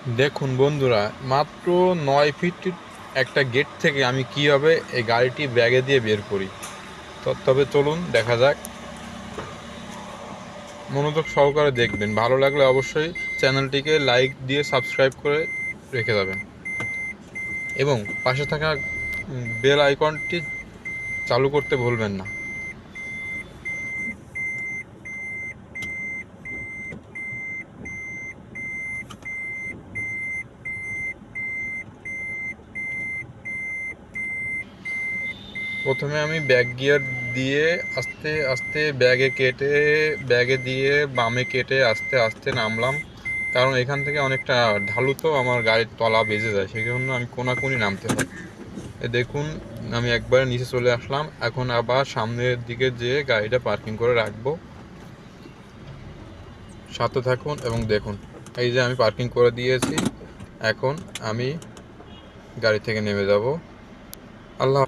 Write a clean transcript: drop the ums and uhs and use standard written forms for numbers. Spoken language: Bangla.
দেখুন বন্ধুরা, মাত্র 9 ফিট একটা গেট থেকে আমি কিভাবে এই গাড়িটি ব্যাগে দিয়ে বের করি। তবে চলুন দেখা যাক। মনোযোগ সহকারে দেখবেন, ভালো লাগলে অবশ্যই চ্যানেলটিকে লাইক দিয়ে সাবস্ক্রাইব করে রেখে যাবেন এবং পাশে থাকা বেল আইকনটি চালু করতে ভুলবেন না। প্রথমে আমি ব্যাক গিয়ার দিয়ে আস্তে আস্তে ব্যাগে দিয়ে বামে কেটে আস্তে আস্তে নামলাম, কারণ এখান থেকে অনেকটা ঢালু, তো আমার গাড়ির তলা বেজে যায়, সেই জন্য আমি কোনাকুনি নামতে হয়। দেখুন, আমি একবারে নিচে চলে আসলাম। এখন আবার সামনের দিকে যেয়ে গাড়িটা পার্কিং করে রাখবো। সাথে থাকুন এবং দেখুন, এই যে আমি পার্কিং করে দিয়েছি। এখন আমি গাড়ি থেকে নেমে যাব। আল্লাহ।